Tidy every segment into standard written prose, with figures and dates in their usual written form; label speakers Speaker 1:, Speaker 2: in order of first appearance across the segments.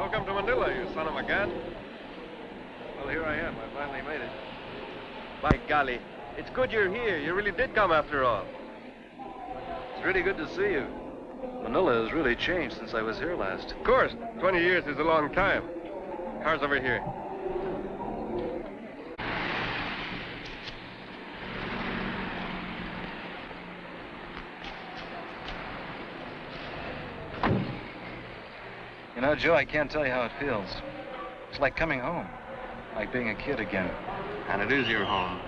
Speaker 1: Welcome to Manila, you son of a gun.
Speaker 2: Well, here I am. I finally made it.
Speaker 1: By golly, it's good you're here. You really did come after all.
Speaker 2: It's really good to see you. Manila has really changed since I was here last.
Speaker 1: Of course, 20 years is a long time. Car's over here.
Speaker 2: You know, Joe, I can't tell you how it feels. It's like coming home, like being a kid again.
Speaker 1: And it is your home.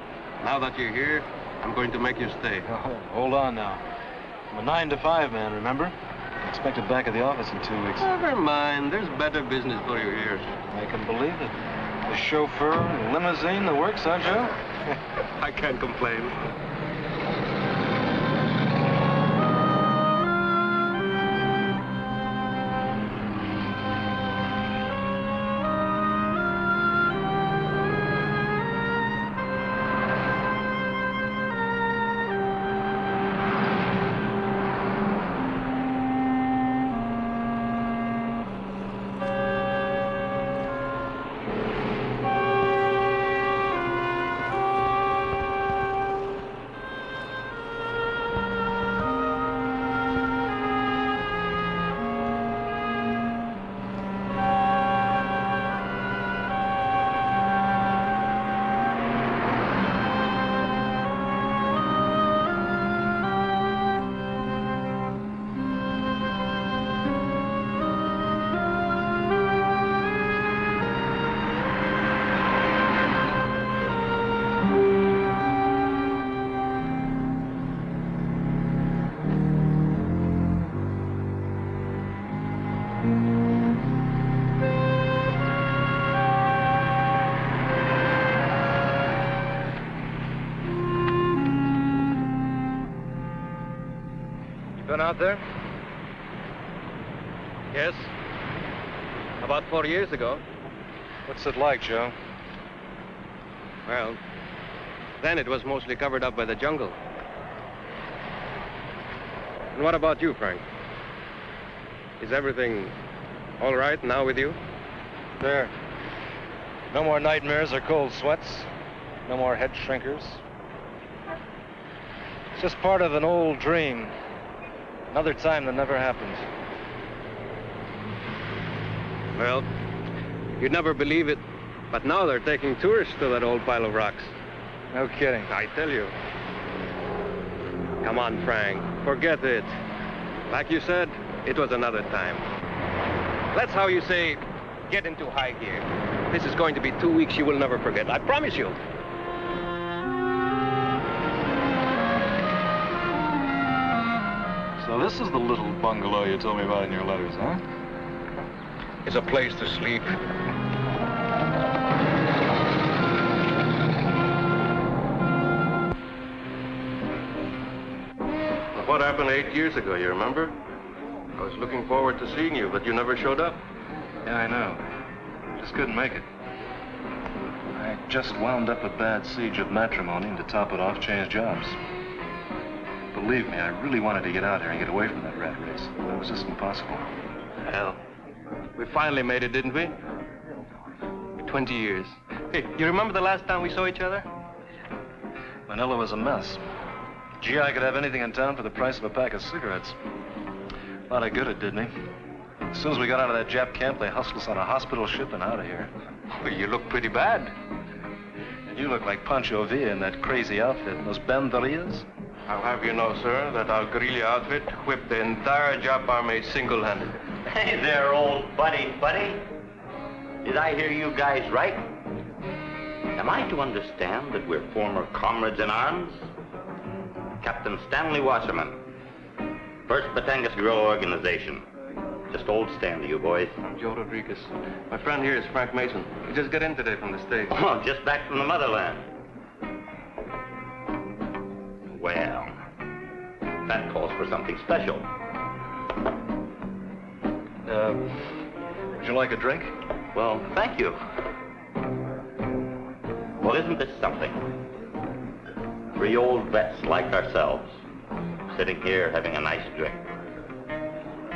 Speaker 1: Now that you're here, I'm going to make you stay.
Speaker 2: Oh, hold on now. I'm a 9 to 5 man, remember? Expected back at the office in 2 weeks.
Speaker 1: Never mind. There's better business for you here.
Speaker 2: I can believe it. The chauffeur, the limousine, the works, huh, Joe?
Speaker 1: I can't complain.
Speaker 2: Been out there?
Speaker 1: Yes. About 4 years ago.
Speaker 2: What's it like, Joe?
Speaker 1: Well, then it was mostly covered up by the jungle. And what about you, Frank? Is everything all right now with you?
Speaker 2: There. No more nightmares or cold sweats. No more head shrinkers. It's just part of an old dream. Another time that never happened.
Speaker 1: Well, you'd never believe it, but now they're taking tourists to that old pile of rocks.
Speaker 2: No kidding.
Speaker 1: I tell you. Come on, Frank. Forget it. Like you said, it was another time. That's how you say, get into high gear. This is going to be 2 weeks you will never forget. I promise you.
Speaker 2: So this is the little bungalow you told me about in your letters, huh?
Speaker 1: It's a place to sleep. What happened 8 years ago, you remember? I was looking forward to seeing you, but you never showed up.
Speaker 2: Yeah, I know. Just couldn't make it. I just wound up a bad siege of matrimony, and to top it off, changed jobs. Believe me, I really wanted to get out here and get away from that rat race. But it was just impossible.
Speaker 1: Well, we finally made it, didn't we? 20 years. Hey, you remember the last time we saw each other?
Speaker 2: Manila was a mess. Gee, I could have anything in town for the price of a pack of cigarettes. A lot of good it did me. As soon as we got out of that Jap camp, they hustled us on a hospital ship and out of here.
Speaker 1: Well, you look pretty bad.
Speaker 2: And you look like Pancho Villa in that crazy outfit. Those banderillas.
Speaker 1: I'll have you know, sir, that our guerrilla outfit whipped the entire Jap army single-handed.
Speaker 3: Hey there, old buddy. Did I hear you guys right? Am I to understand that we're former comrades in arms? Captain Stanley Wasserman, 1st Batangas Guerrilla Organization. Just old Stan to you boys.
Speaker 1: I'm Joe Rodriguez. My friend here is Frank Mason. He just got in today from the States.
Speaker 3: Oh, just back from the motherland. Well, that calls for something special.
Speaker 2: Would you like a drink?
Speaker 3: Well, thank you. Well, isn't this something? 3 old vets like ourselves, sitting here having a nice drink.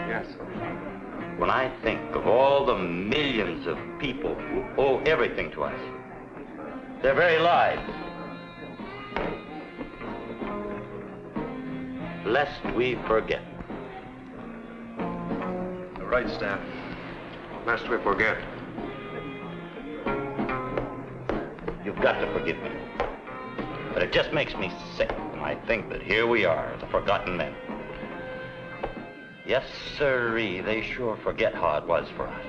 Speaker 1: Yes.
Speaker 3: when I think of all the millions of people who owe everything to us, their very lives, lest we forget.
Speaker 2: You're right, Stan.
Speaker 1: Lest we forget.
Speaker 3: You've got to forgive me. But it just makes me sick when I think that here we are, the forgotten men. Yes, sirree, they sure forget how it was for us.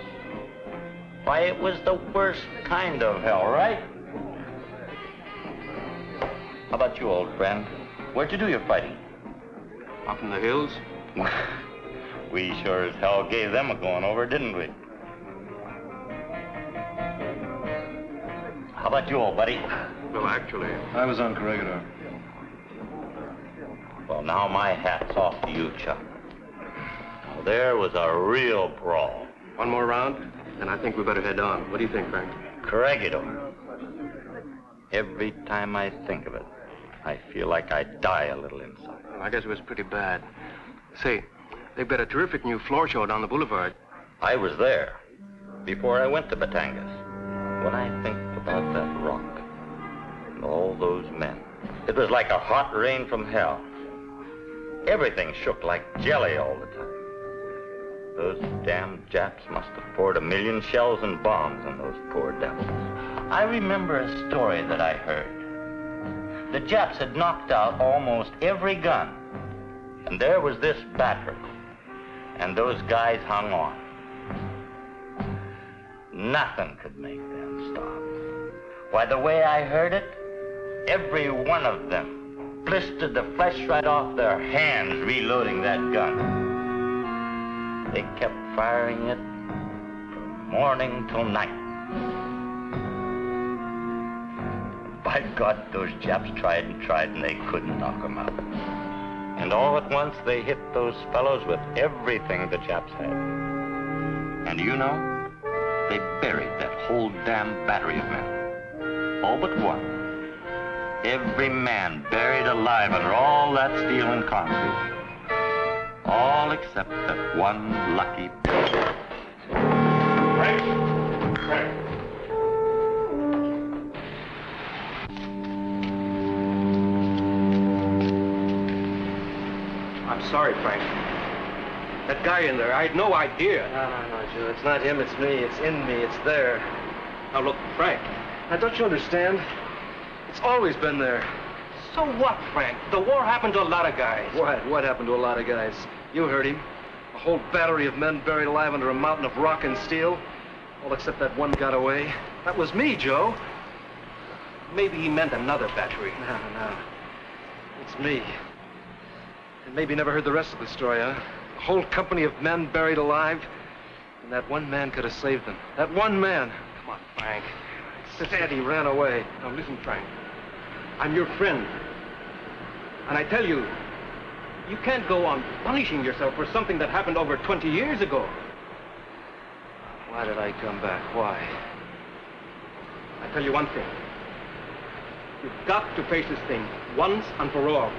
Speaker 3: Why, it was the worst kind of hell, right? How about you, old friend? Where'd you do your fighting?
Speaker 1: Up in the hills?
Speaker 3: We sure as hell gave them a going over, didn't we? How about you, old buddy?
Speaker 1: Well, actually...
Speaker 2: I was on Corregidor.
Speaker 3: Well, now my hat's off to you, Chuck. Now, there was a real brawl.
Speaker 1: One more round, and I think we better head on. What do you think, Frank?
Speaker 3: Corregidor. Every time I think of it, I feel like I die a little inside.
Speaker 1: Well, I guess it was pretty bad. Say, they've got a terrific new floor show down the boulevard.
Speaker 3: I was there before I went to Batangas. When I think about that rock and all those men, it was like a hot rain from hell. Everything shook like jelly all the time. Those damn Japs must have poured 1 million shells and bombs on those poor devils. I remember a story that I heard. The Japs had knocked out almost every gun. And there was this battery. And those guys hung on. Nothing could make them stop. Why, the way I heard it, every one of them blistered the flesh right off their hands reloading that gun. They kept firing it from morning till night. By God, those Japs tried and they couldn't knock them out. And all at once they hit those fellows with everything the Japs had. And you know, they buried that whole damn battery of men. All but one. Every man buried alive under all that steel and concrete. All except that one lucky Bill.
Speaker 1: Frank! Frank! I'm sorry, Frank. That guy in there, I had no idea.
Speaker 2: No, Joe. It's not him, it's me. It's in me. It's there.
Speaker 1: Now, look, Frank.
Speaker 2: Now, don't you understand? It's always been there.
Speaker 1: So what, Frank? The war happened to a lot of guys.
Speaker 2: What? What happened to a lot of guys? You heard him. A whole battery of men buried alive under a mountain of rock and steel. All except that one got away. That was me, Joe.
Speaker 1: Maybe he meant another battery.
Speaker 2: No. It's me. And maybe you never heard the rest of the story, huh? A whole company of men buried alive. And that one man could have saved them. That one man.
Speaker 1: Come on, Frank.
Speaker 2: Instead, he ran away.
Speaker 1: Now, listen, Frank. I'm your friend. And I tell you, you can't go on punishing yourself for something that happened over 20 years ago.
Speaker 2: Why did I come back? Why?
Speaker 1: I tell you one thing. You've got to face this thing once and for all.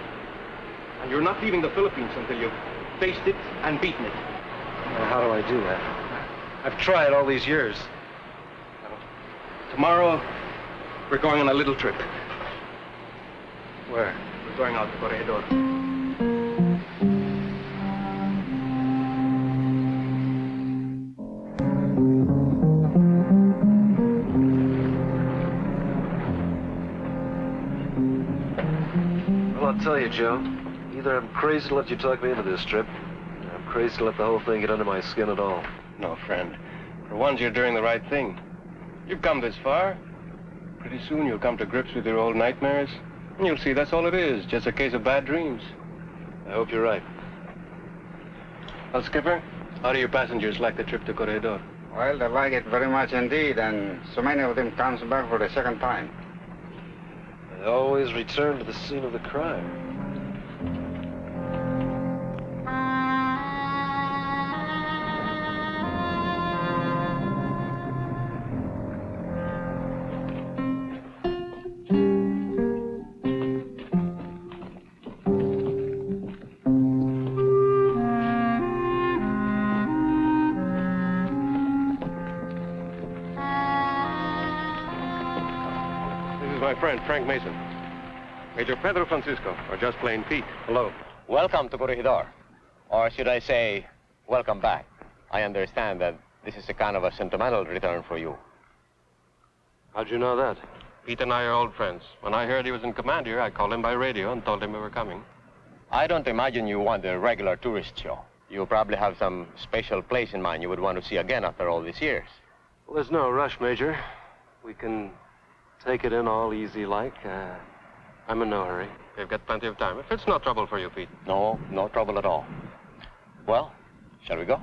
Speaker 1: And you're not leaving the Philippines until you've faced it and beaten it.
Speaker 2: Well, how do I do that? I've tried all these years.
Speaker 1: Tomorrow, we're going on a little trip.
Speaker 2: Where?
Speaker 1: We're going out to Corregidor.
Speaker 2: Well, I'll tell you, Joe. Either I'm crazy to let you talk me into this trip, or I'm crazy to let the whole thing get under my skin at all.
Speaker 1: No, friend. For once, you're doing the right thing. You've come this far. Pretty soon, you'll come to grips with your old nightmares. And you'll see that's all it is, just a case of bad dreams.
Speaker 2: I hope you're right.
Speaker 1: Well, Skipper, how do your passengers like the trip to Corregidor?
Speaker 4: Well, they like it very much indeed, and so many of them comes back for the second time.
Speaker 2: They always return to the scene of the crime.
Speaker 1: my friend, Frank Mason. Major Pedro Francisco, or just plain Pete.
Speaker 5: Hello. Welcome to Corregidor. Or should I say, welcome back. I understand that this is a kind of a sentimental return for you.
Speaker 1: How'd you know that? Pete and I are old friends. When I heard he was in command here, I called him by radio and told him we were coming.
Speaker 5: I don't imagine you want a regular tourist show. You probably have some special place in mind you would want to see again after all these years.
Speaker 1: Well, there's no rush, Major. We can take it in all easy like. I'm in no hurry. We've got plenty of time. If it's no trouble for you, Pete.
Speaker 5: No, no trouble at all. Well, shall we go?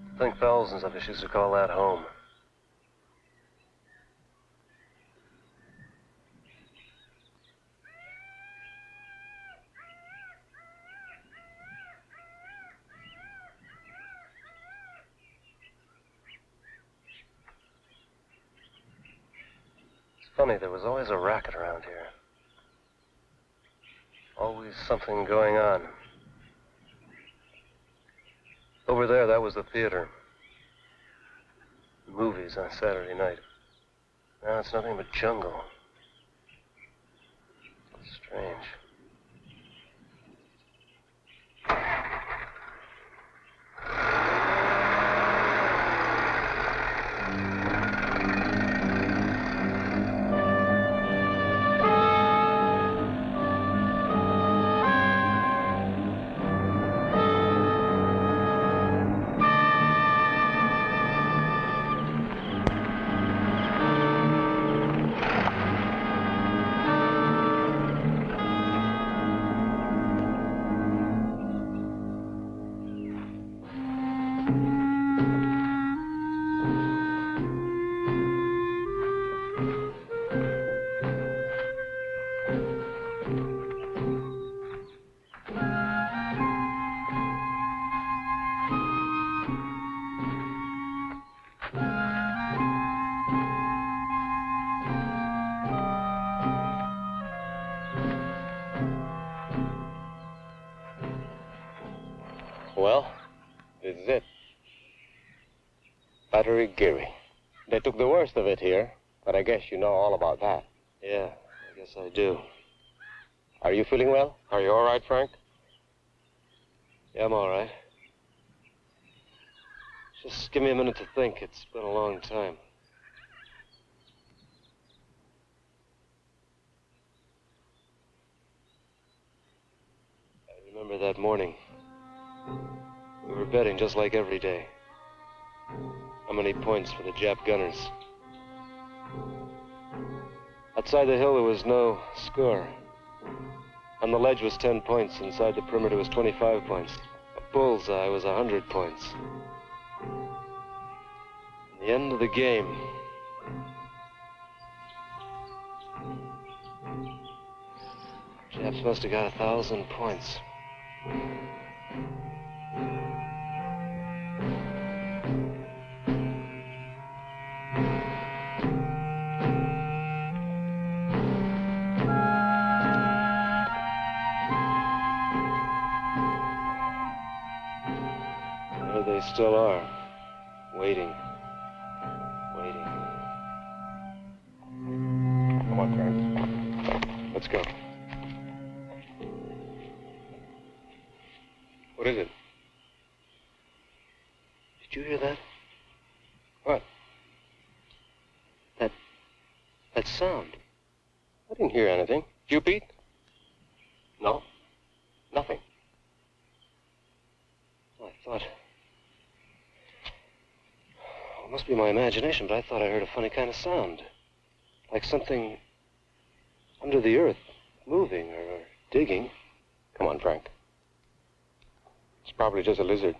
Speaker 1: I think thousands of us used to call that home. It's funny, there was always a racket around here. Always something going on. Over there, that was the theater. Movies on Saturday night. Now it's nothing but jungle. It's strange. Well, this is it. Battery Geary. They took the worst of it here, but I guess you know all about that. Yeah, I guess I do. Are you feeling well? Are you all right, Frank? Yeah, I'm all right. Just give me a minute to think. It's been a long time. I remember that morning. We were betting just like every day. How many points for the Jap gunners? Outside the hill, there was no score. On the ledge was 10 points. Inside the perimeter was 25 points. A bullseye was 100 points. In the end of the game, Japs must have got 1,000 points.
Speaker 2: still are. Waiting. Waiting.
Speaker 1: Come on, Frank.
Speaker 2: Let's go. What is it?
Speaker 1: Did you hear that?
Speaker 2: What?
Speaker 1: That sound.
Speaker 2: I didn't hear anything. Did you, Pete?
Speaker 1: No. Nothing.
Speaker 2: I thought... It must be my imagination, but I thought I heard a funny kind of sound. Like something under the earth, moving or digging.
Speaker 1: Come on, Frank.
Speaker 2: It's probably just a lizard.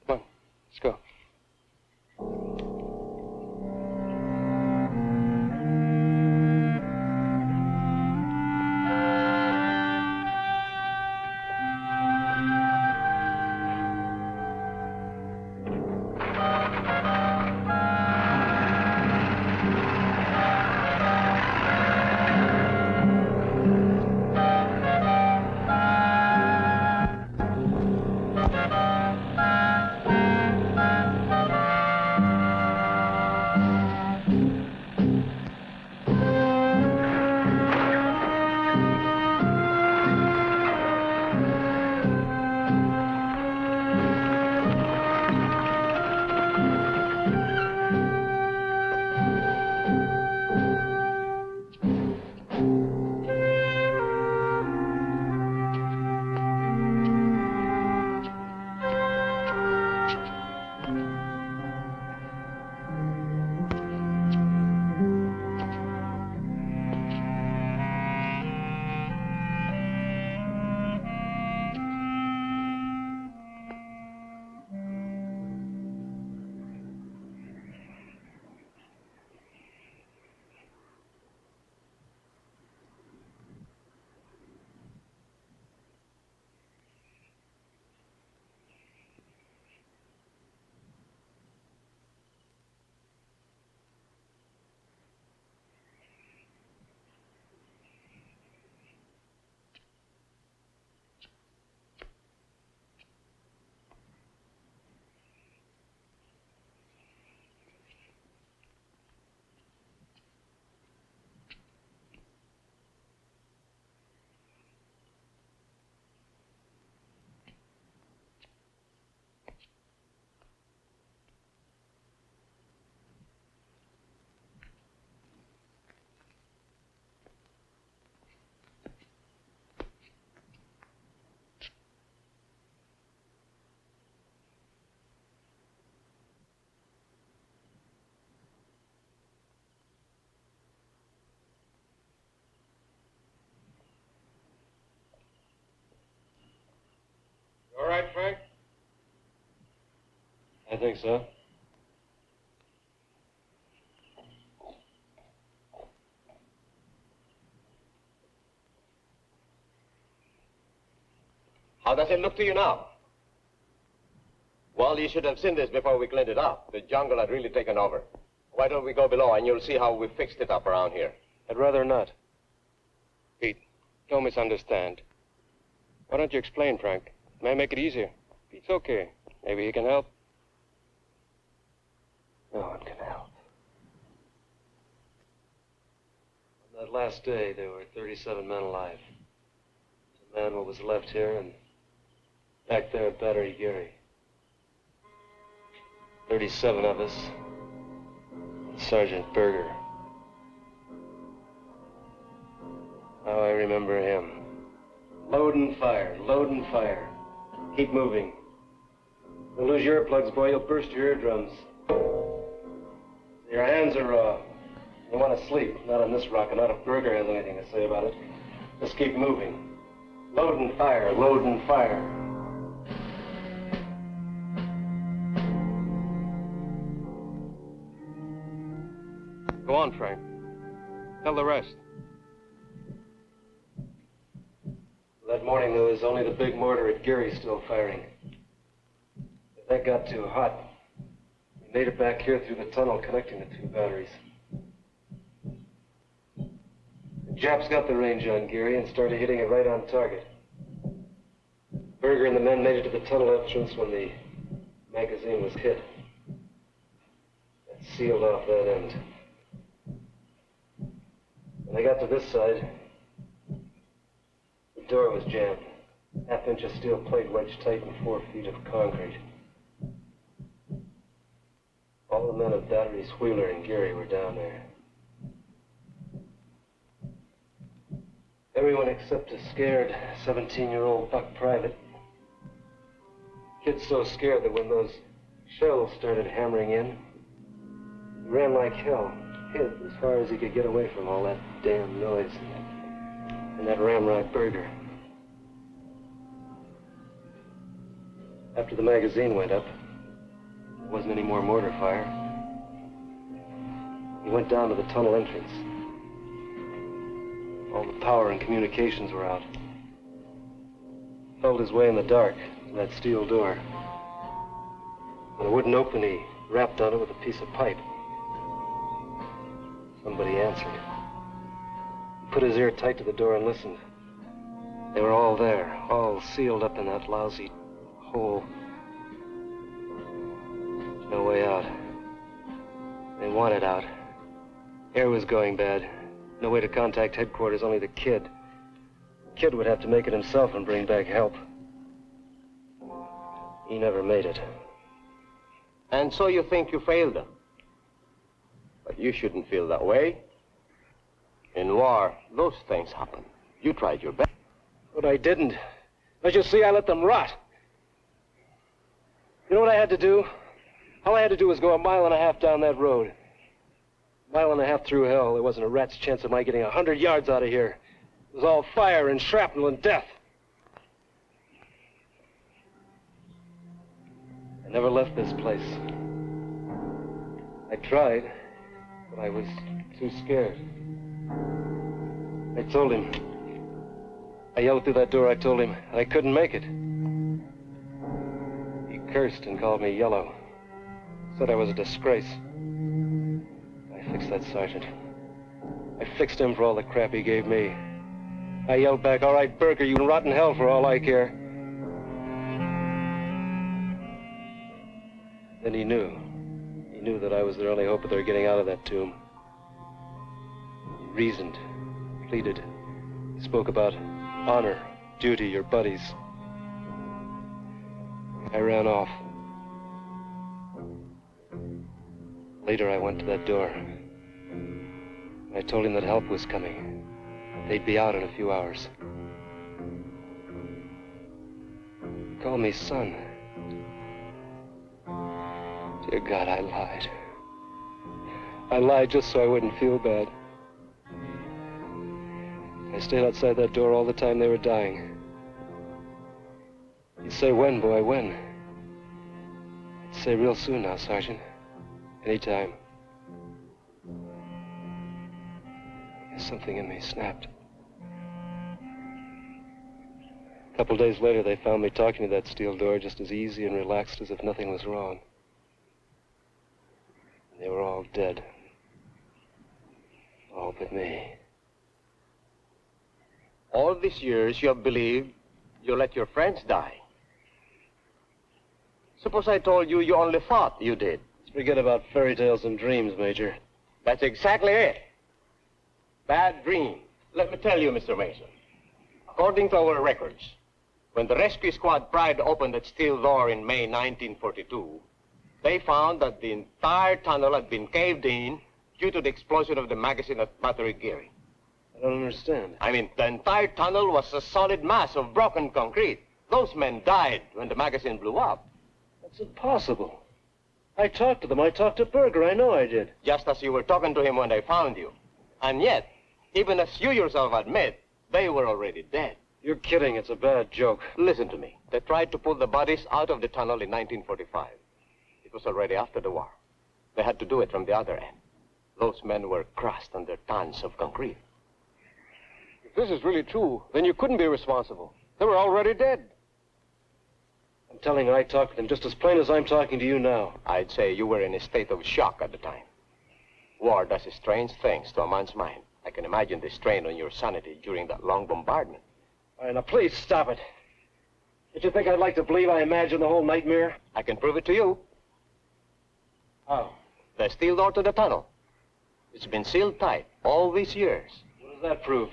Speaker 2: Come on, let's go. All right, Frank? I think so.
Speaker 1: How does it look to you now? Well, you should have seen this before we cleaned it up. The jungle had really taken over. Why don't we go below and you'll see how we fixed it up around here?
Speaker 2: I'd rather not. Pete, don't misunderstand. Why don't you explain, Frank? It may make it easier. Pete's okay. Maybe he can help.
Speaker 1: No one can help.
Speaker 2: On that last day, there were 37 men alive. The man what was left here and back there at Battery Gary. 37 of us. And Sergeant Berger. How I remember him. Load and fire, load and fire. Keep moving. You'll lose your earplugs, boy. You'll burst your eardrums. Your hands are raw. You want to sleep. Not on this rock, and not if Berger has anything to say about it. Just keep moving. Load and fire, load and fire. Go on, Frank. Tell the rest. That morning, there was only the big mortar at Geary still firing. If that got too hot, we made it back here through the tunnel connecting the two batteries. The Japs got the range on Geary and started hitting it right on target. Berger and the men made it to the tunnel entrance when the
Speaker 6: magazine was hit. It sealed off that end. When I got to this side, the door was jammed. Half-inch of steel plate wedged tight in 4 feet of concrete. All the men of Batteries Wheeler and Geary were down there. Everyone except a scared 17-year-old buck private. Kid's so scared that when those shells started hammering in, he ran like hell, hid as far as he could get away from all that damn noise and that Ramrock burger. After the magazine went up, there wasn't any more mortar fire. He went down to the tunnel entrance. All the power and communications were out. Felt his way in the dark to that steel door. When it wouldn't open, he rapped on it with a piece of pipe. Somebody answered. He put his ear tight to the door and listened. They were all there, all sealed up in that lousy hole. There's no way out. They wanted out. Air was going bad. No way to contact headquarters, only the kid. The kid would have to make it himself and bring back help. He never made it.
Speaker 5: And so you think you failed them? But you shouldn't feel that way. In war, those things happen. You tried your best.
Speaker 6: But I didn't. As you see, I let them rot. You know what I had to do? All I had to do was go 1.5 miles down that road. 1.5 miles through hell. There wasn't a rat's chance of my getting 100 yards out of here. It was all fire and shrapnel and death. I never left this place. I tried, but I was too scared. I told him. I yelled through that door, I told him I couldn't make it. He cursed and called me yellow. Said I was a disgrace. I fixed that sergeant. I fixed him for all the crap he gave me. I yelled back, all right, Burger, you can rot in hell for all I care. Then he knew. He knew that I was their only hope of their getting out of that tomb. He reasoned, pleaded. He spoke about honor, duty, your buddies. I ran off. Later, I went to that door. I told him that help was coming. They'd be out in a few hours. He called me son. Dear God, I lied. I lied just so I wouldn't feel bad. I stayed outside that door all the time they were dying. He'd say, when, boy, when? I'd say, real soon now, Sergeant. Anytime. I guess something in me snapped. A couple days later, they found me talking to that steel door just as easy and relaxed as if nothing was wrong. They were all dead. All but me.
Speaker 5: All these years you have believed you let your friends die. Suppose I told you you only thought you did.
Speaker 6: Forget about fairy tales and dreams, Major.
Speaker 5: That's exactly it. Bad dream. Let me tell you, Mr. Mason. According to our records, when the rescue squad pried open that steel door in May 1942, they found that the entire tunnel had been caved in due to the explosion of the magazine at Battery Geary.
Speaker 6: I don't understand.
Speaker 5: I mean, the entire tunnel was a solid mass of broken concrete. Those men died when the magazine blew up.
Speaker 6: That's impossible. I talked to them. I talked to Berger. I know I did.
Speaker 5: Just as you were talking to him when they found you. And yet, even as you yourself admit, they were already dead.
Speaker 6: You're kidding. It's a bad joke.
Speaker 5: Listen to me. They tried to pull the bodies out of the tunnel in 1945. It was already after the war. They had to do it from the other end. Those men were crushed under tons of concrete.
Speaker 6: If this is really true, then you couldn't be responsible. They were already dead. I'm telling you, I talked to them just as plain as I'm talking to you now.
Speaker 5: I'd say you were in a state of shock at the time. War does strange things to a man's mind. I can imagine the strain on your sanity during that long bombardment.
Speaker 6: All right, now please stop it. Did you think I'd like to believe I imagined the whole nightmare?
Speaker 5: I can prove it to you.
Speaker 6: How?
Speaker 5: The steel door to the tunnel. It's been sealed tight all these years.
Speaker 6: What does that prove?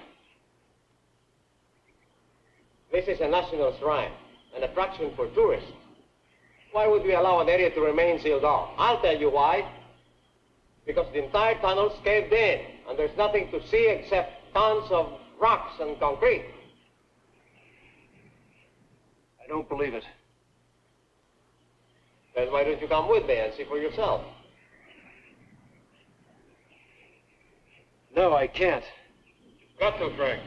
Speaker 5: This is a national shrine, an attraction for tourists. Why would we allow an area to remain sealed off? I'll tell you why. Because the entire tunnel's caved in, and there's nothing to see except tons of rocks and concrete.
Speaker 6: I don't believe it.
Speaker 5: Then why don't you come with me and see for yourself?
Speaker 6: No, I can't.
Speaker 5: Got to, Frank.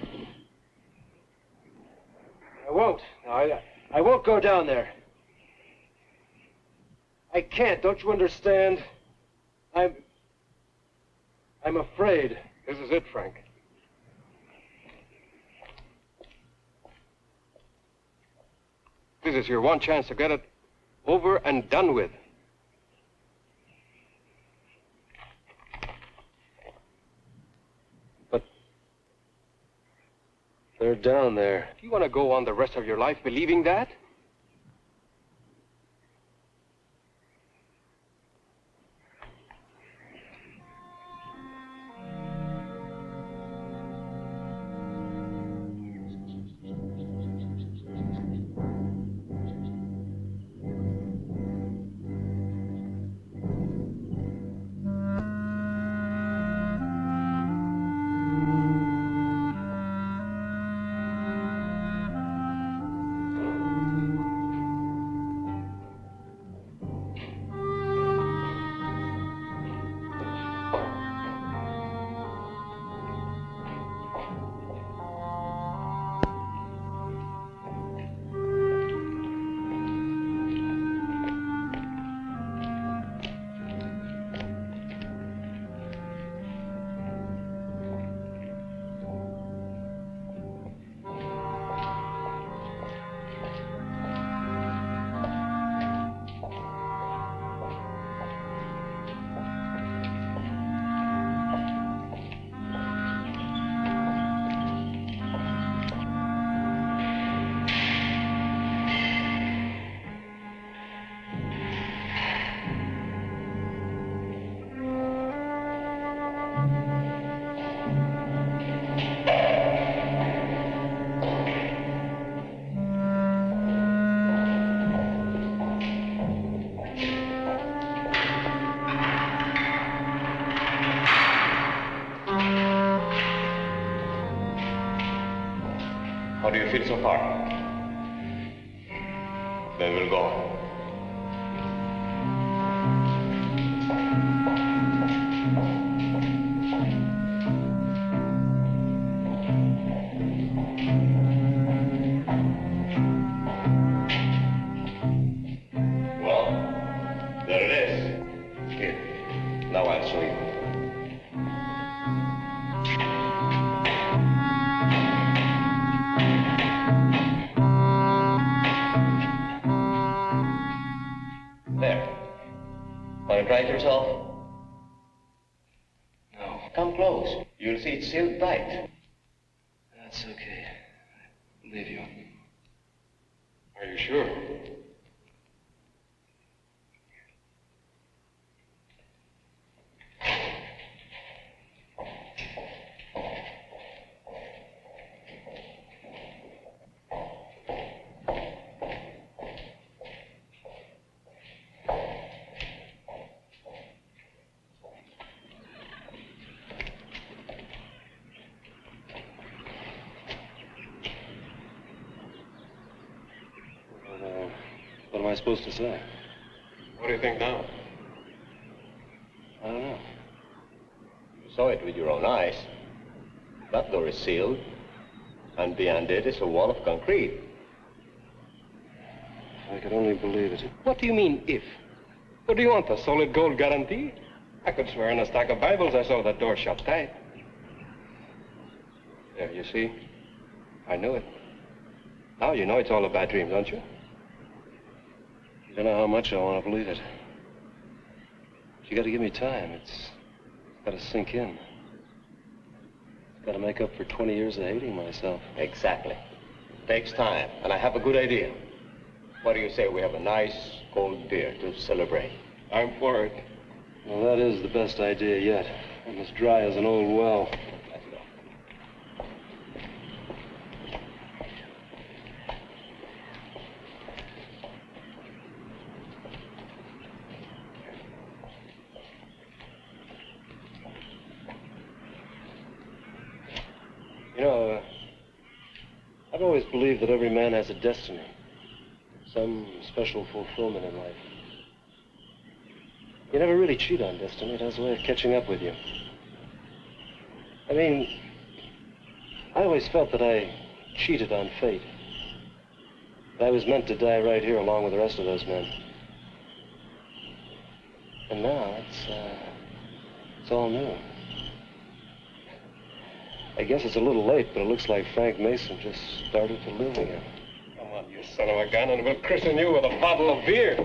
Speaker 6: I won't. No, I won't go down there. I can't, don't you understand? I'm afraid.
Speaker 5: This is it, Frank. This is your one chance to get it over and done with.
Speaker 6: But they're down there.
Speaker 5: Do you want to go on the rest of your life believing that? How do you feel so far? Then we'll go on. Well, there it is. Here. Now I'll show you. There. Want to try it yourself?
Speaker 6: No.
Speaker 5: Come close. You'll see it's sealed tight.
Speaker 6: That's okay. I believe you.
Speaker 5: Are you sure?
Speaker 6: What am I supposed to say?
Speaker 5: What do you think now?
Speaker 6: I don't know.
Speaker 5: You saw it with your own eyes. That door is sealed, and beyond it is a wall of concrete.
Speaker 6: I could only believe it.
Speaker 5: What do you mean, if? What do you want, a solid gold guarantee? I could swear on a stack of Bibles I saw that door shut tight. There, you see? I knew it. Now you know it's all a bad dream, don't you?
Speaker 6: You don't know how much I want to believe it. You got to give me time. It's got to sink in. Got to make up for 20 years of hating myself.
Speaker 5: Exactly. Takes time, and I have a good idea. What do you say we have a nice cold beer to celebrate?
Speaker 6: I'm for it. Well, that is the best idea yet. I'm as dry as an old well.
Speaker 5: Let's go.
Speaker 6: You know, I've always believed that every man has a destiny, some special fulfillment in life. You never really cheat on destiny. It has a way of catching up with you. I mean, I always felt that I cheated on fate. That I was meant to die right here along with the rest of those men. And now it's all new. I guess it's a little late, but it looks like Frank Mason just started to live again.
Speaker 5: Come on, you son of a gun, and we'll christen you with a bottle of beer.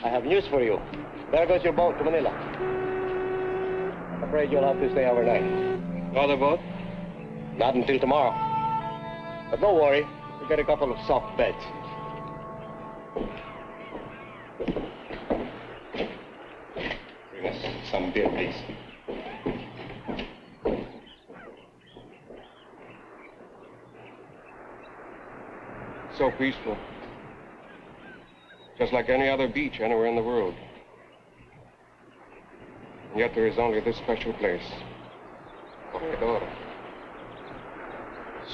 Speaker 5: I have news for you. There goes your boat to Manila. I'm afraid you'll have to stay overnight.
Speaker 6: No other boat?
Speaker 5: Not until tomorrow. But don't worry, we'll get a couple of soft beds. Bring us some beer, please.
Speaker 6: So peaceful. Just like any other beach anywhere in the world. And yet there is only this special place. Corredor.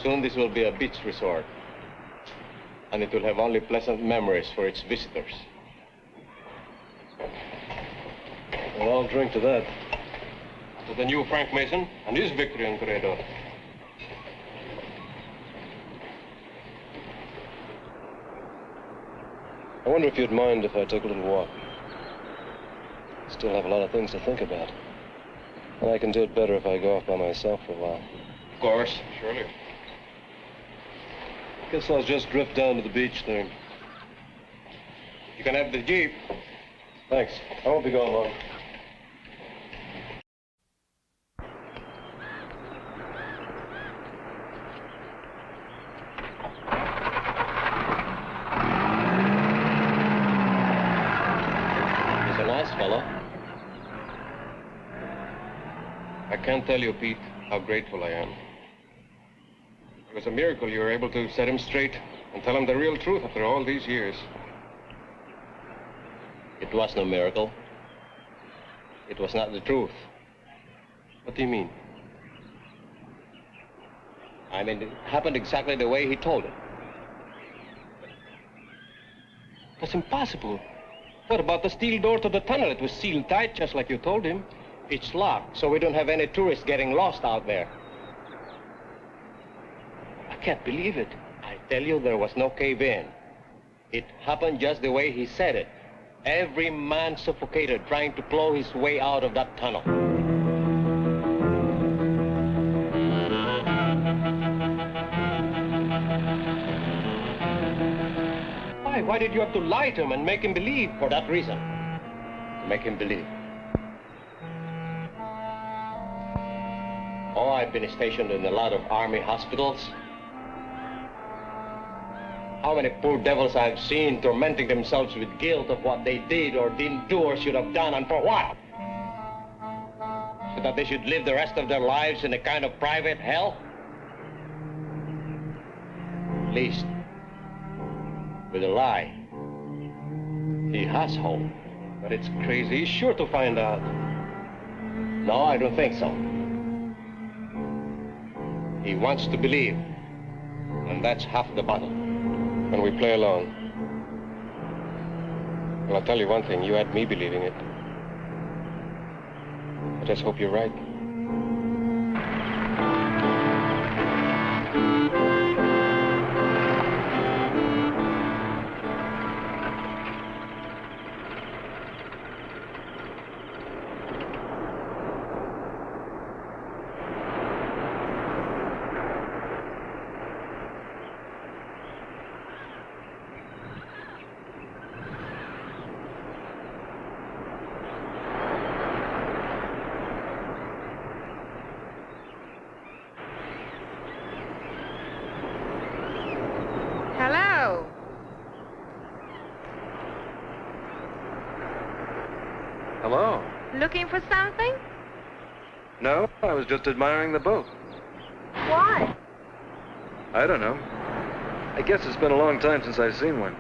Speaker 5: Soon this will be a beach resort. And it will have only pleasant memories for its visitors.
Speaker 6: Well, I'll drink to that. To the new Frank Mason and his victory in Corredor. I wonder if you'd mind if I took a little walk. Still have a lot of things to think about. And I can do it better if I go off by myself for a while.
Speaker 5: Of course, surely.
Speaker 6: Guess I'll just drift down to the beach there.
Speaker 5: You can have the Jeep.
Speaker 6: Thanks. I won't be gone long.
Speaker 5: He's a nice fellow.
Speaker 6: I can't tell you, Pete, how grateful I am. It was a miracle you were able to set him straight and tell him the real truth after all these years.
Speaker 5: It was no miracle. It was not the truth.
Speaker 6: What do you mean?
Speaker 5: I mean, it happened exactly the way he told it.
Speaker 6: That's impossible. What about the steel door to the tunnel? It was sealed tight, just like you told him.
Speaker 5: It's locked, so we don't have any tourists getting lost out there.
Speaker 6: I can't believe it.
Speaker 5: I tell you, there was no cave-in. It happened just the way he said it. Every man suffocated trying to claw his way out of that tunnel.
Speaker 6: Why? Why did you have to lie to him and make him believe?
Speaker 5: For that reason, to make him believe. Oh, I've been stationed in a lot of army hospitals. How many poor devils I've seen tormenting themselves with guilt of what they did or didn't do or should have done, and for what? So that they should live the rest of their lives in a kind of private hell? At least, with a lie, he has hope.
Speaker 6: But it's crazy. He's sure to find out.
Speaker 5: No, I don't think so. He wants to believe, and that's half the battle.
Speaker 6: When we play alone. Well, I'll tell you one thing. You had me believing it. I just hope you're right.
Speaker 7: Hello.
Speaker 2: Hello?
Speaker 7: Looking for something?
Speaker 2: No, I was just admiring the boat.
Speaker 7: Why?
Speaker 2: I don't know. I guess it's been a long time since I've seen one.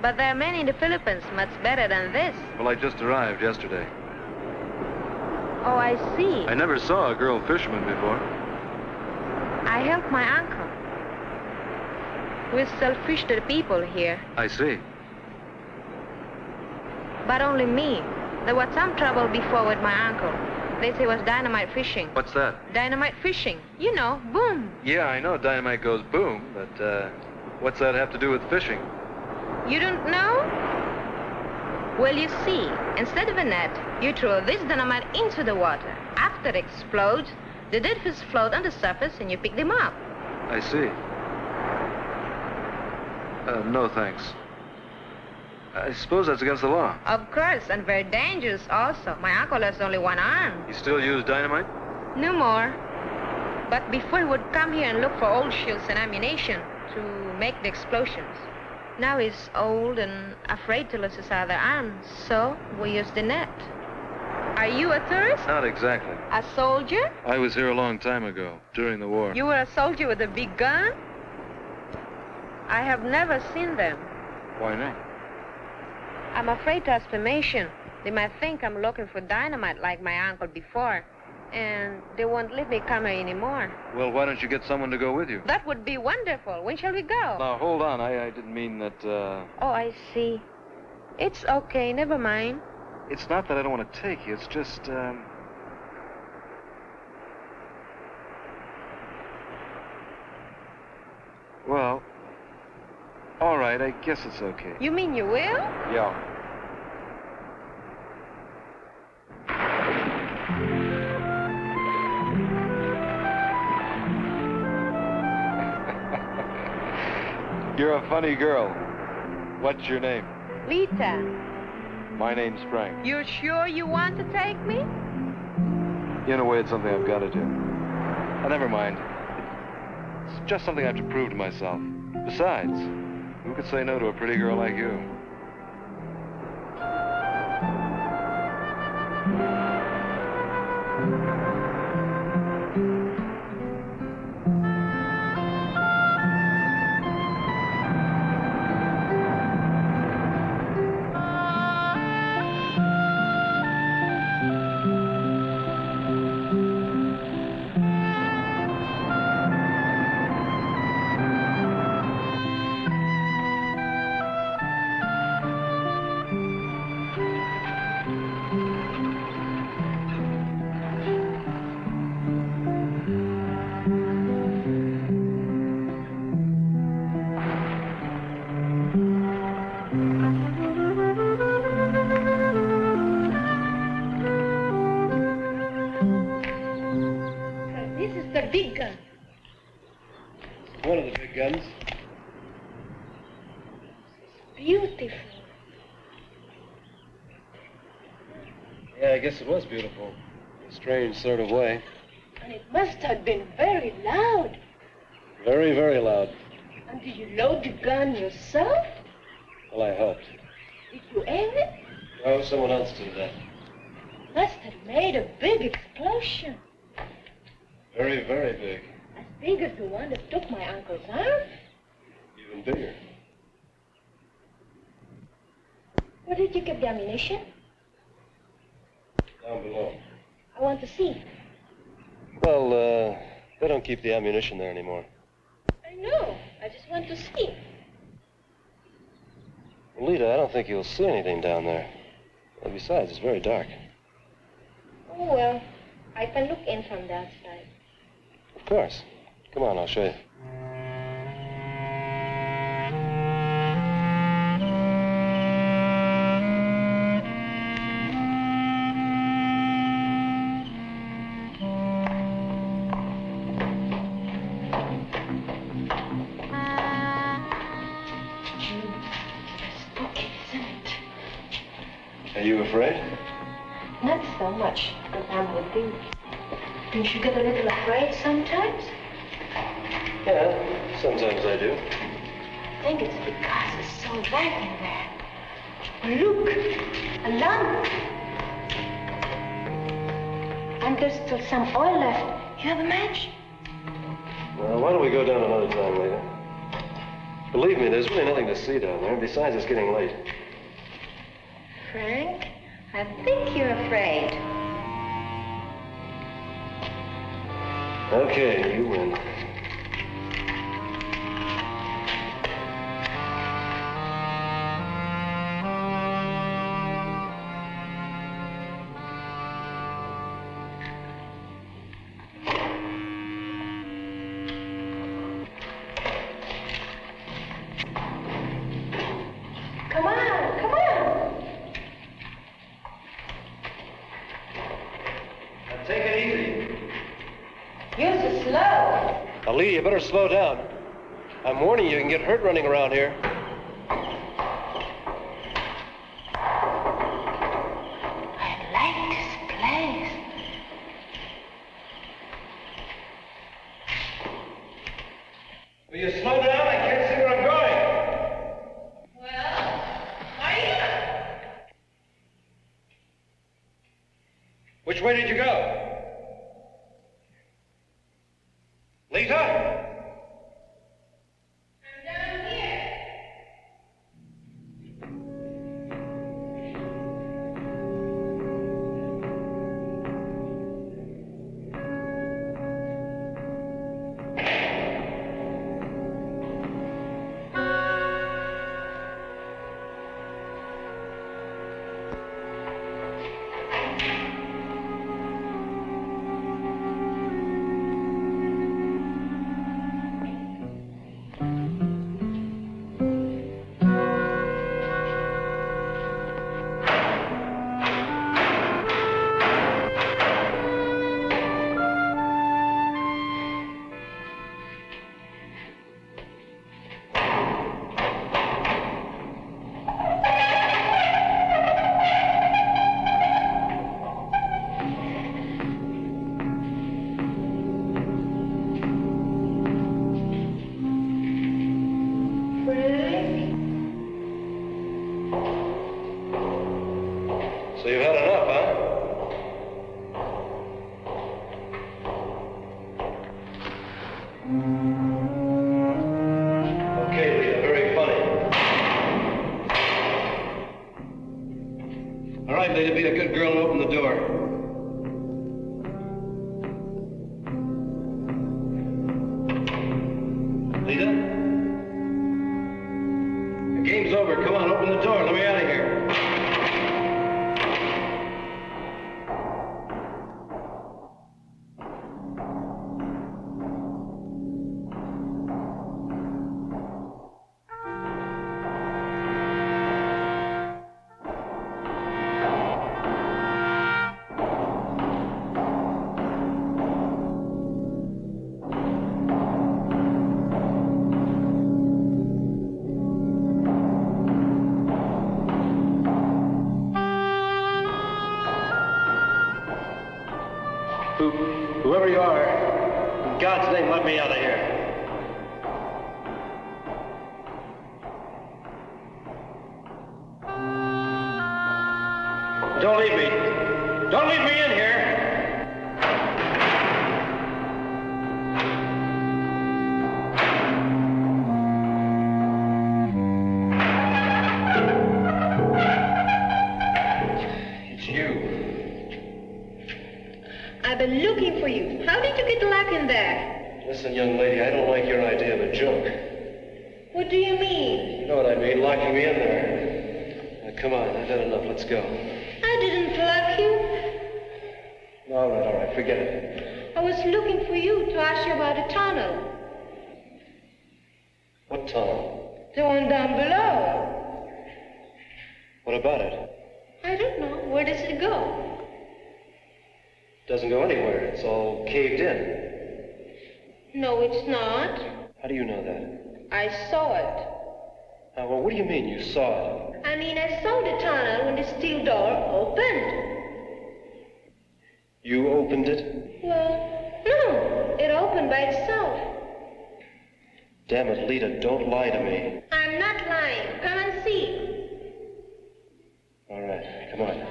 Speaker 7: But there are many in the Philippines much better than this.
Speaker 2: Well, I just arrived yesterday.
Speaker 7: Oh, I see.
Speaker 2: I never saw a girl fisherman before.
Speaker 7: I help my uncle. We sell fish to the people here,
Speaker 2: I see.
Speaker 7: but only me. There was some trouble before with my uncle. They say it was dynamite fishing.
Speaker 2: What's that?
Speaker 7: Dynamite fishing. You know, boom.
Speaker 2: Yeah, I know dynamite goes boom, but what's that have to do with fishing?
Speaker 7: You don't know? Well, you see, instead of a net, you throw this dynamite into the water. After it explodes, the dead fish float on the surface and you pick them up.
Speaker 2: I see. No thanks. I suppose that's against the law.
Speaker 7: Of course, and very dangerous also. My uncle has only one arm.
Speaker 2: You still use dynamite?
Speaker 7: No more. But before he would come here and look for old shields and ammunition to make the explosions. Now he's old and afraid to lose his other arm, so we use the net. Are you a tourist?
Speaker 2: Not exactly.
Speaker 7: A soldier?
Speaker 2: I was here a long time ago, during the war.
Speaker 7: You were a soldier with a big gun? I have never seen them.
Speaker 2: Why not?
Speaker 7: I'm afraid to ask permission. They might think I'm looking for dynamite like my uncle before, and they won't let me come here anymore.
Speaker 2: Well, why don't you get someone to go with you?
Speaker 7: That would be wonderful. When shall we go?
Speaker 2: Now, hold on. I didn't mean that,
Speaker 7: Oh, I see. It's okay. Never mind.
Speaker 2: It's not that I don't want to take you. It's just, Well, all right. I guess it's okay.
Speaker 7: You mean you will?
Speaker 2: Yeah. You're a funny girl. What's your name?
Speaker 7: Lita,
Speaker 2: My name's Frank.
Speaker 7: you're sure you want to take me?
Speaker 2: In a way, it's something I've got to do. Oh, never mind. It's just something I have to prove to myself. Besides, who could say no to a pretty girl like you?
Speaker 7: This is the big gun.
Speaker 6: One of the big guns.
Speaker 7: Beautiful.
Speaker 6: Yeah, I guess it was beautiful. In a strange sort of way.
Speaker 7: And it must have been very loud.
Speaker 6: Very, very loud.
Speaker 7: And did you load the gun yourself?
Speaker 6: Well, I helped.
Speaker 7: Did you aim it?
Speaker 6: No, someone else did that.
Speaker 7: Must have made a big explosion.
Speaker 6: Very, very big.
Speaker 7: As big as the one that took my uncle's arm?
Speaker 6: Even bigger.
Speaker 7: Where did you get the ammunition?
Speaker 6: Down below.
Speaker 7: I want to see.
Speaker 6: Well, they don't keep the ammunition there anymore.
Speaker 7: I know. I just want to see.
Speaker 6: Lita, I don't think you'll see anything down there. And besides, it's very dark.
Speaker 7: Oh, well, I can look in from the outside.
Speaker 6: Of course. Come on, I'll show you.
Speaker 7: Spooky, isn't it?
Speaker 6: Are you afraid?
Speaker 7: Not so much, but I'm with you. Don't you get a little afraid sometimes?
Speaker 6: Yeah, sometimes I do.
Speaker 7: I think it's because it's so dark in there. Look, a lamp. And there's still some oil left. You have a match?
Speaker 6: Well, why don't we go down another time later? Believe me, there's really nothing to see down there. Besides, it's getting late.
Speaker 7: Frank, I think you're afraid.
Speaker 6: Okay, you win.
Speaker 7: Come on, come on.
Speaker 6: Now take it easy.
Speaker 7: Use it slow.
Speaker 6: Ali, you better slow down. I'm warning you, you can get hurt running around here.
Speaker 7: I like this place.
Speaker 6: Will you slow down? I can't see where I'm going. Which way did you go? Lita?
Speaker 7: I'm down here.
Speaker 6: So you've had enough, huh? Okay, Lita, very funny. All right, Lita, be a good girl and open the door. Lita? The game's over. Come on, open the door. Let me out of here. Whoever you are, in God's name, let me out of here. don't leave me. Don't leave me in here. It's you.
Speaker 7: I've been looking for you. How did you get locked in there?
Speaker 6: Listen, young lady, I don't like your idea of a joke.
Speaker 7: What do you mean?
Speaker 6: You know what I mean, locking me in there. Now, come on, I've had enough. Let's go.
Speaker 7: I didn't lock you.
Speaker 6: All right, forget it.
Speaker 7: I was looking for you to ask you about a tunnel.
Speaker 6: What tunnel?
Speaker 7: The one down below.
Speaker 6: What about it?
Speaker 7: I don't know. Where does it go?
Speaker 6: Doesn't go anywhere. It's all caved in.
Speaker 7: No, it's not.
Speaker 6: How do you know that?
Speaker 7: I saw it.
Speaker 6: Now, well, what do you mean you saw it?
Speaker 7: I mean, I saw the tunnel when the steel door opened.
Speaker 6: You opened it?
Speaker 7: Well, no. It opened by itself.
Speaker 6: Damn it, Lita, don't lie to me.
Speaker 7: I'm not lying. Come and see.
Speaker 6: All right, come on.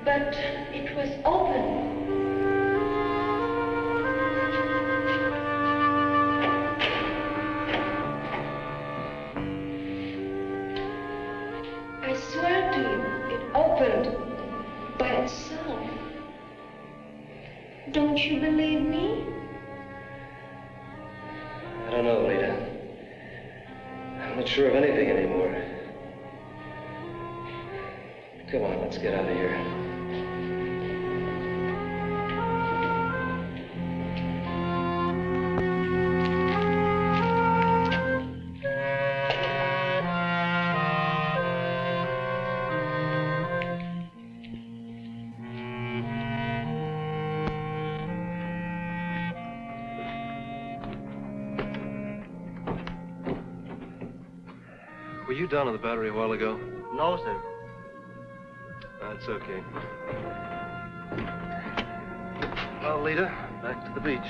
Speaker 7: But it was open. I swear to you, it opened by itself. Don't you believe me?
Speaker 6: I don't know, Lita. I'm not sure of anything anymore. Come on, let's get out of here.
Speaker 2: Were you down on the battery a while ago?
Speaker 5: No, sir.
Speaker 2: That's okay. Well, Lita, back to the beach.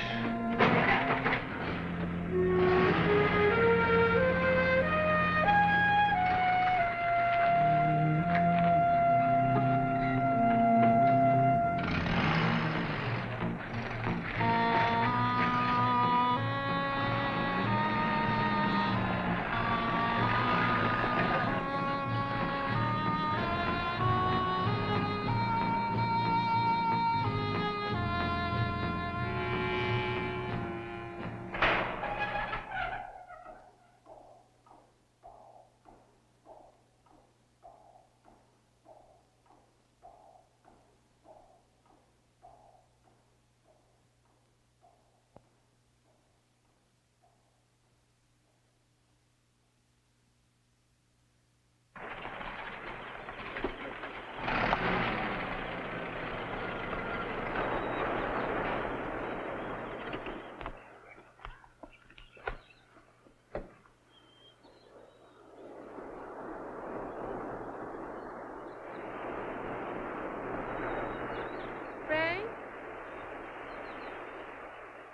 Speaker 7: Frank?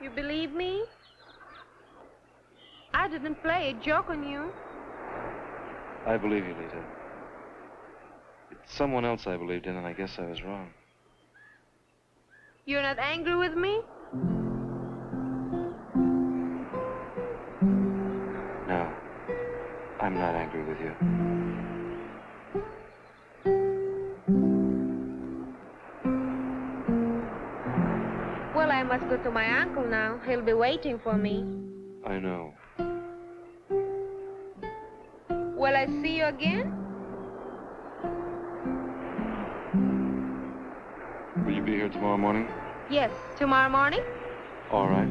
Speaker 7: You believe me? I didn't play a joke on you.
Speaker 2: I believe you, Lita. It's someone else I believed in, and I guess I was wrong.
Speaker 7: You're not angry with me?
Speaker 2: No, I'm not angry with you.
Speaker 7: Well, I must go to my uncle now. He'll be waiting for me.
Speaker 2: I know.
Speaker 7: Will I see you again?
Speaker 2: Will you be here tomorrow morning?
Speaker 7: Yes, tomorrow morning.
Speaker 2: All right.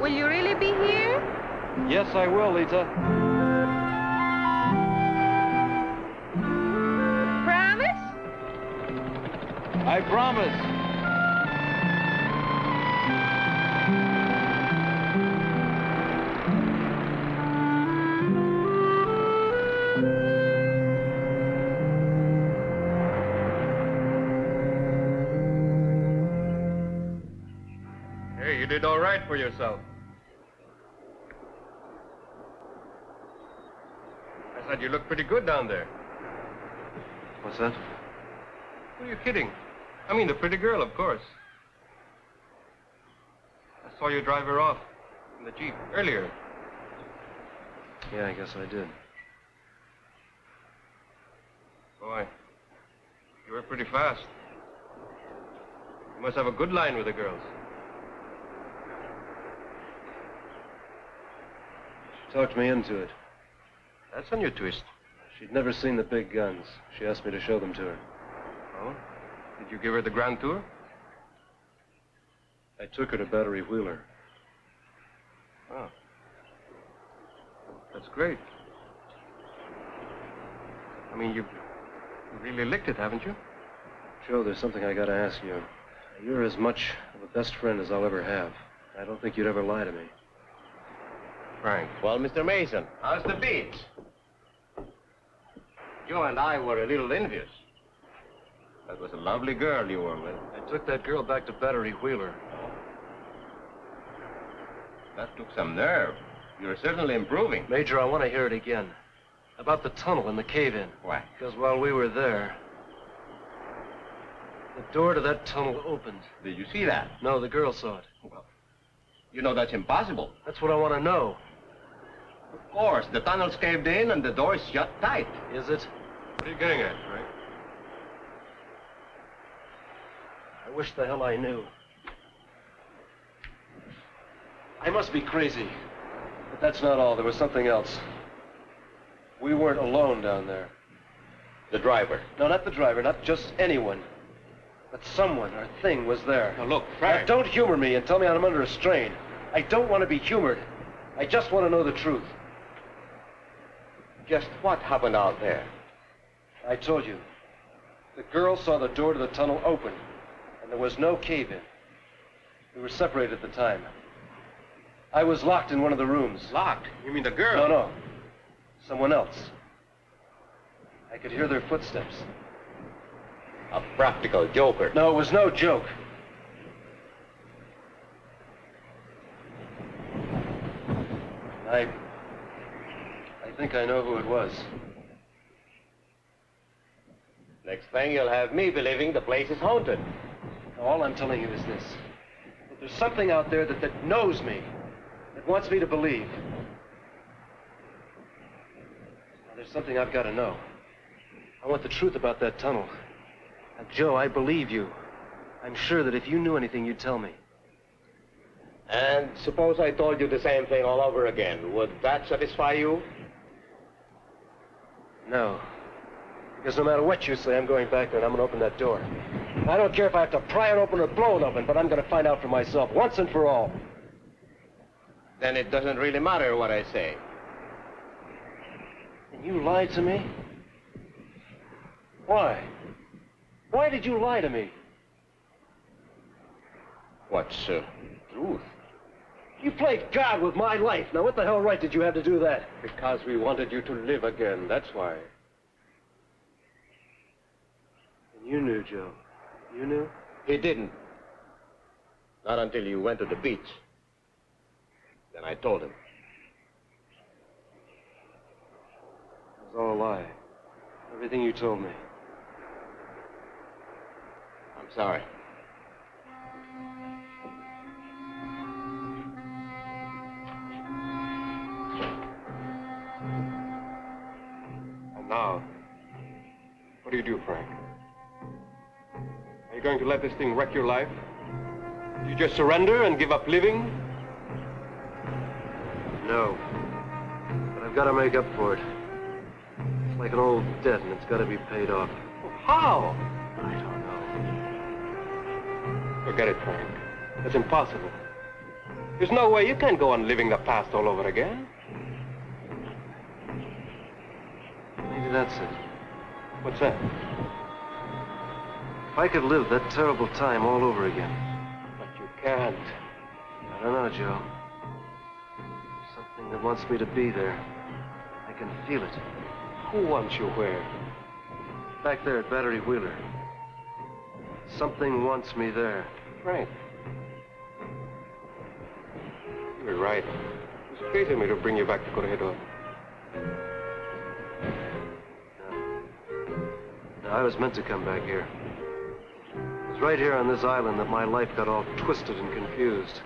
Speaker 7: Will you really be here?
Speaker 2: Yes, I will, Lita.
Speaker 7: Promise?
Speaker 2: I promise.
Speaker 1: did all right for yourself. I said you look pretty good down there.
Speaker 2: What's that?
Speaker 1: Who are you kidding? I mean the pretty girl, of course. I saw you drive her off in the Jeep earlier.
Speaker 2: Yeah, I guess I did.
Speaker 1: Boy, you were pretty fast. You must have a good line with the girls.
Speaker 2: She talked me into it.
Speaker 1: That's a new twist.
Speaker 2: She'd never seen the big guns. She asked me to show them to her.
Speaker 1: Oh? Did you give her the grand tour?
Speaker 2: I took her to Battery Wheeler.
Speaker 1: Oh. That's great. I mean, you really licked it, haven't you?
Speaker 2: Joe, there's something I gotta ask you. You're as much of a best friend as I'll ever have. I don't think you'd ever lie to me.
Speaker 1: Frank.
Speaker 5: Well, Mr. Mason, how's the beach? Joe and I were a little envious. That was a lovely girl you were with.
Speaker 2: I took that girl back to Battery Wheeler.
Speaker 5: That took some nerve. You're certainly improving.
Speaker 2: Major, I want to hear it again. About the tunnel and the cave-in.
Speaker 5: Why?
Speaker 2: Because while we were there, the door to that tunnel opened.
Speaker 5: Did you see that?
Speaker 2: No, the girl saw it.
Speaker 5: Well, you know that's impossible.
Speaker 2: That's what I want to know.
Speaker 5: Of course, the tunnel's caved in and the door's shut tight.
Speaker 2: Is it?
Speaker 1: What are you getting at, Frank?
Speaker 2: I wish the hell I knew. I must be crazy. But that's not all. There was something else. We weren't alone down there.
Speaker 5: The driver.
Speaker 2: No, not the driver, not just anyone. But someone or thing was there.
Speaker 5: Now, look,
Speaker 2: Now,
Speaker 5: Frank.
Speaker 2: don't humor me and tell me I'm under a strain. I don't want to be humored. I just want to know the truth.
Speaker 5: Just what happened out there?
Speaker 2: I told you. The girl saw the door to the tunnel open, and there was no cave-in. We were separated at the time. I was locked in one of the rooms.
Speaker 5: Locked? You mean the girl?
Speaker 2: No. Someone else. I could hear their footsteps.
Speaker 5: A practical joker.
Speaker 2: No, it was no joke. I think I know who it was.
Speaker 5: Next thing, you'll have me believing the place is haunted.
Speaker 2: All I'm telling you is this. That there's something out there that knows me, that wants me to believe. Now, there's something I've got to know. I want the truth about that tunnel. Now, Joe, I believe you. I'm sure that if you knew anything, you'd tell me.
Speaker 5: And suppose I told you the same thing all over again. Would that satisfy you?
Speaker 2: No. Because no matter what you say, I'm going back there and I'm going to open that door. I don't care if I have to pry it open or blow it open, but I'm going to find out for myself, once and for all.
Speaker 5: Then it doesn't really matter what I say.
Speaker 2: And you lied to me? Why? Why did you lie to me?
Speaker 5: What's truth?
Speaker 2: You played God with my life. Now, what the hell right did you have to do that?
Speaker 5: Because we wanted you to live again, that's why.
Speaker 2: And you knew, Joe. You knew?
Speaker 5: He didn't. Not until you went to the beach. Then I told him.
Speaker 2: It was all a lie. Everything you told me.
Speaker 5: I'm sorry.
Speaker 1: And now, what do you do, Frank? Are you going to let this thing wreck your life? Do you just surrender and give up living?
Speaker 2: No. But I've got to make up for it. It's like an old debt, and it's got to be paid off.
Speaker 1: How?
Speaker 2: I don't know.
Speaker 1: Forget it, Frank. It's impossible. There's no way you can go on living the past all over again.
Speaker 2: Maybe that's it.
Speaker 1: What's that?
Speaker 2: If I could live that terrible time all over again.
Speaker 1: But you can't.
Speaker 2: I don't know, Joe. There's something that wants me to be there. I can feel it.
Speaker 1: Who wants you where?
Speaker 2: Back there at Battery Wheeler. Something wants me there.
Speaker 1: Frank.
Speaker 6: You're right. It was fate of me to bring you back to Corregidor. No, I was meant to come back here. It was right here on this island that my life got all twisted and confused.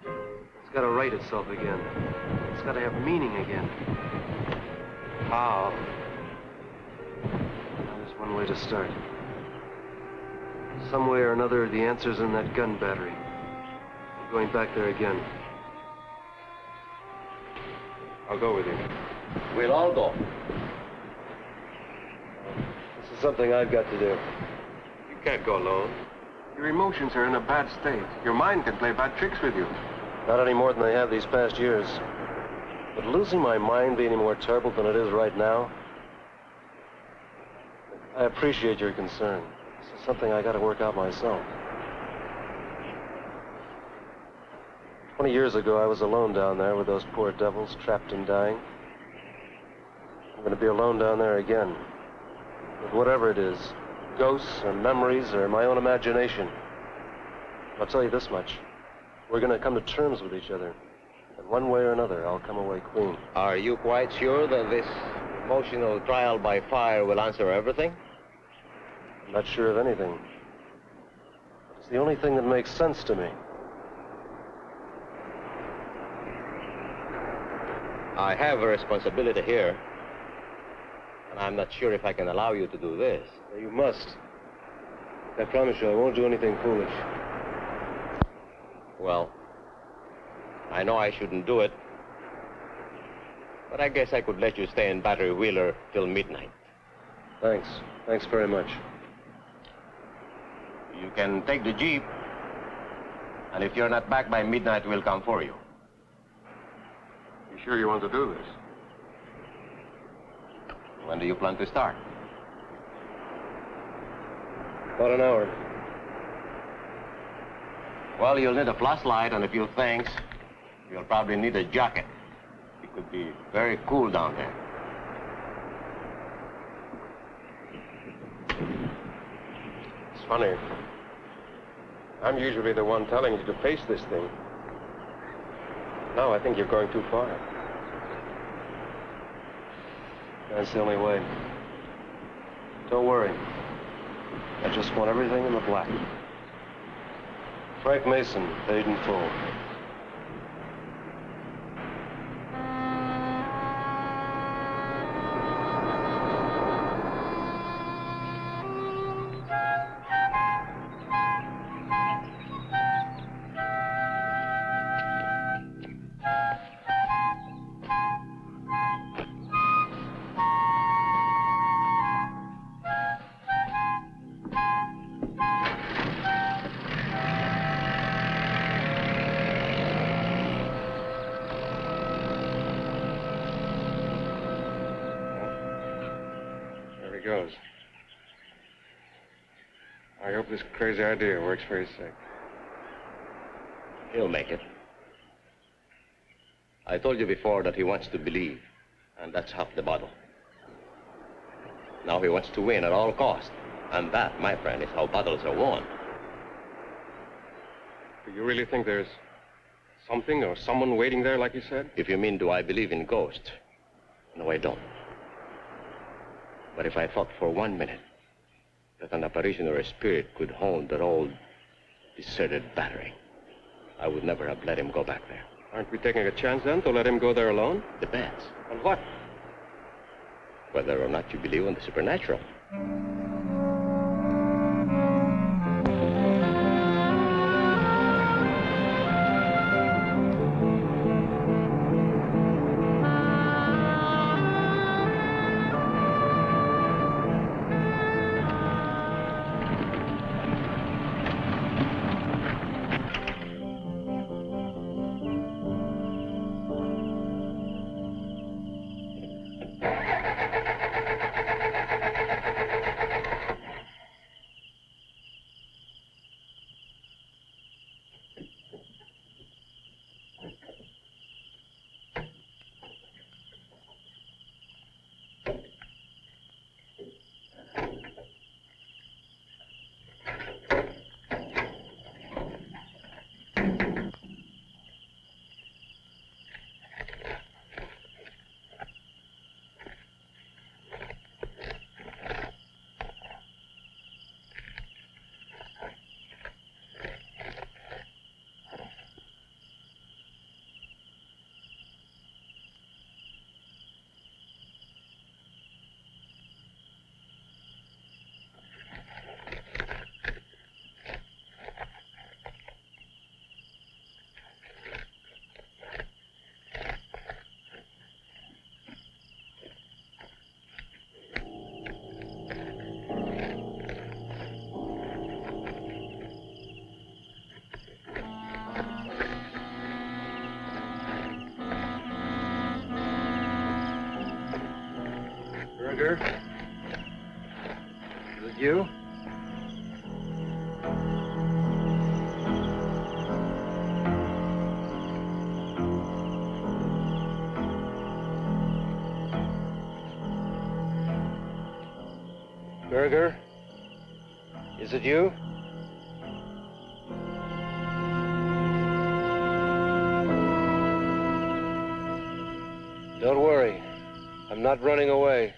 Speaker 6: It's got to right itself again. It's got to have meaning again. How? There's one way to start. Some way or another, the answer's in that gun battery. I'm going back there again. I'll go with you.
Speaker 1: We'll all go.
Speaker 6: This is something I've got to do. You can't go alone. Your emotions are in a bad state. Your mind can play bad tricks with you. Not any more than they have these past years. Would losing my mind be any more terrible than it is right now? I appreciate your concern. This is something I got to work out myself. 20 years ago, I was alone down there with those poor devils, trapped and dying. I'm going to be alone down there again. With whatever it is, ghosts or memories or my own imagination. I'll tell you this much. We're going to come to terms with each other. And one way or another, I'll come away clean.
Speaker 1: Are you quite sure that this emotional trial by fire will answer everything?
Speaker 6: I'm not sure of anything. It's the only thing that makes sense to me.
Speaker 1: I have a responsibility here. And I'm not sure if I can allow you to do this.
Speaker 6: You must. I promise you, I won't do anything foolish.
Speaker 1: Well, I know I shouldn't do it. But I guess I could let you stay in Battery Wheeler till midnight.
Speaker 6: Thanks. Thanks very much.
Speaker 1: You can take the Jeep. And if you're not back by midnight, we'll come for you.
Speaker 6: You sure you want to do this?
Speaker 1: When do you plan to start?
Speaker 6: About an hour.
Speaker 1: Well, you'll need a flashlight and a few things. You'll probably need a jacket. It could be very cool down there.
Speaker 6: It's funny. I'm usually the one telling you to face this thing. Now I think you're going too far. That's the only way. Don't worry. I just want everything in the black. Frank Mason, paid in full. Goes. I hope this crazy idea works for his sake.
Speaker 1: He'll make it. I told you before that he wants to believe, and that's half the battle. Now he wants to win at all costs, and that, my friend, is how battles are won.
Speaker 6: Do you really think there's something or someone waiting there, like you said?
Speaker 1: If you mean, do I believe in ghosts? No, I don't. But if I thought for 1 minute that an apparition or a spirit could haunt that old, deserted battery, I would never have let him go back there.
Speaker 6: Aren't we taking a chance, then, to let him go there alone?
Speaker 1: Depends.
Speaker 6: On what?
Speaker 1: Whether or not you believe in the supernatural.
Speaker 6: Burger? Is it you? Burger? Is it you? Don't worry. I'm not running away.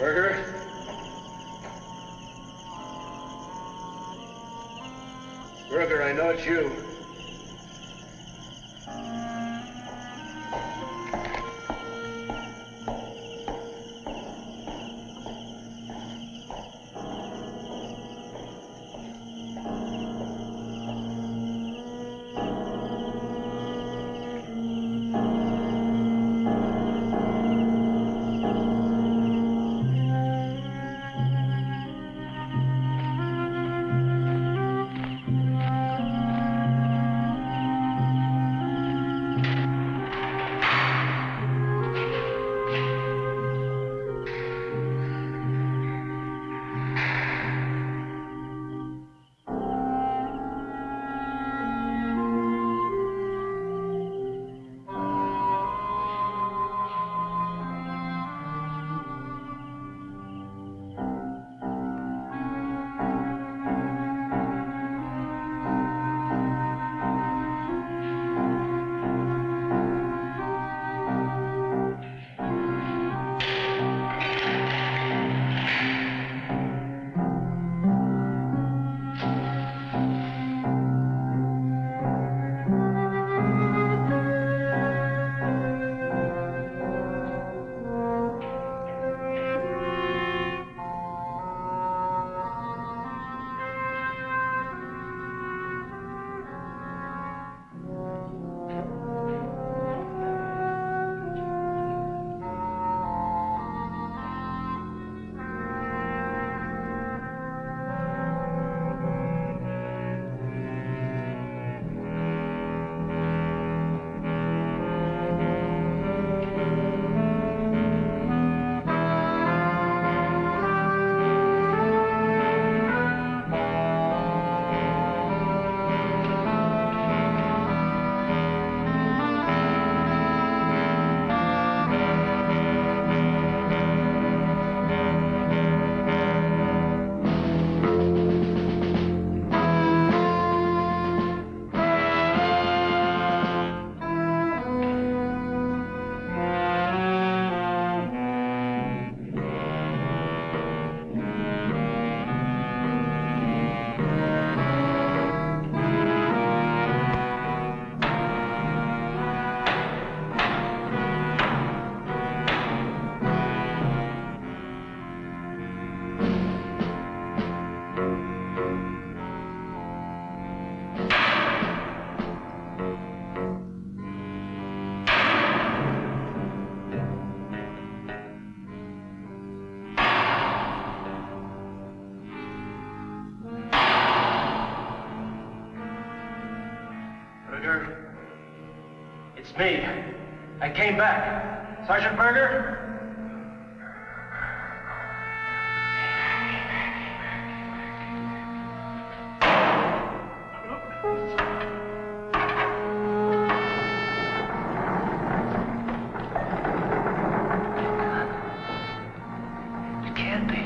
Speaker 6: Burger? Burger, I know it's you. It's me. I came back. Sergeant Berger? It can't be.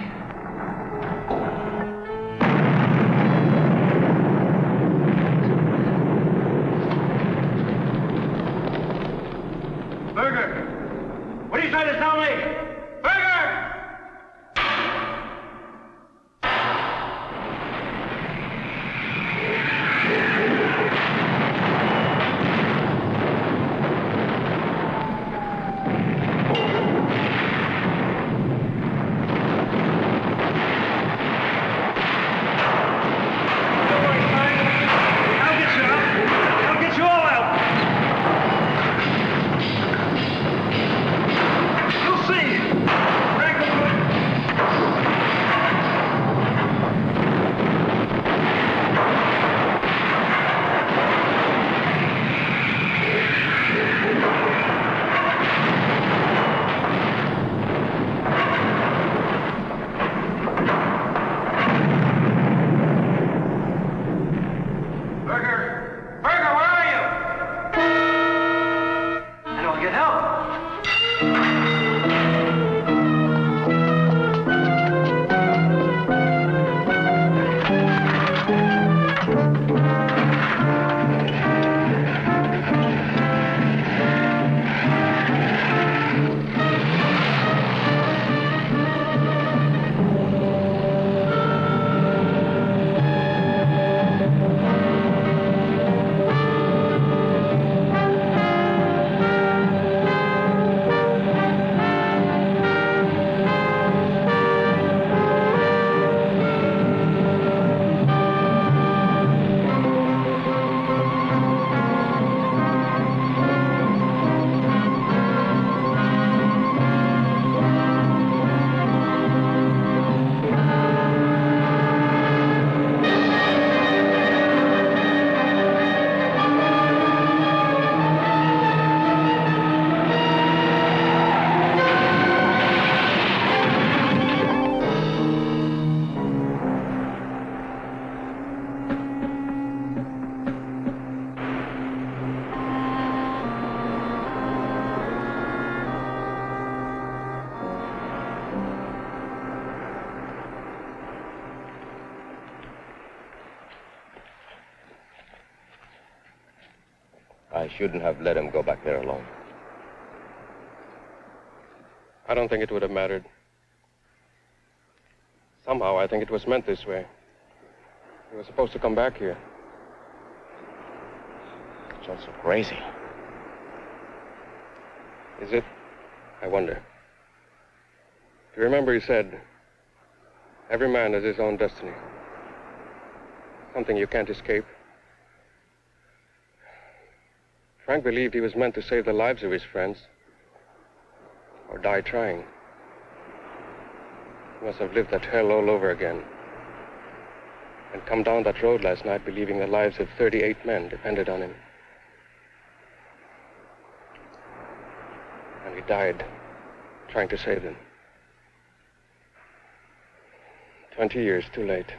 Speaker 6: Berger! What are you trying to tell me? Berger! Don't worry, Frank. I'll get you out. I'll get you all out. You'll see. Frank will do it. Berger! Berger, where are you? How do I get help?
Speaker 1: I shouldn't have let him go back there alone.
Speaker 8: I don't think it would have mattered. Somehow, I think it was meant this way. He was supposed to come back here.
Speaker 1: It's all so crazy.
Speaker 8: Is it? I wonder. Do you remember he said, every man has his own destiny. Something you can't escape. Frank believed he was meant to save the lives of his friends. Or die trying. He must have lived that hell all over again. And come down that road last night believing the lives of 38 men depended on him. And he died trying to save them. 20 years too late.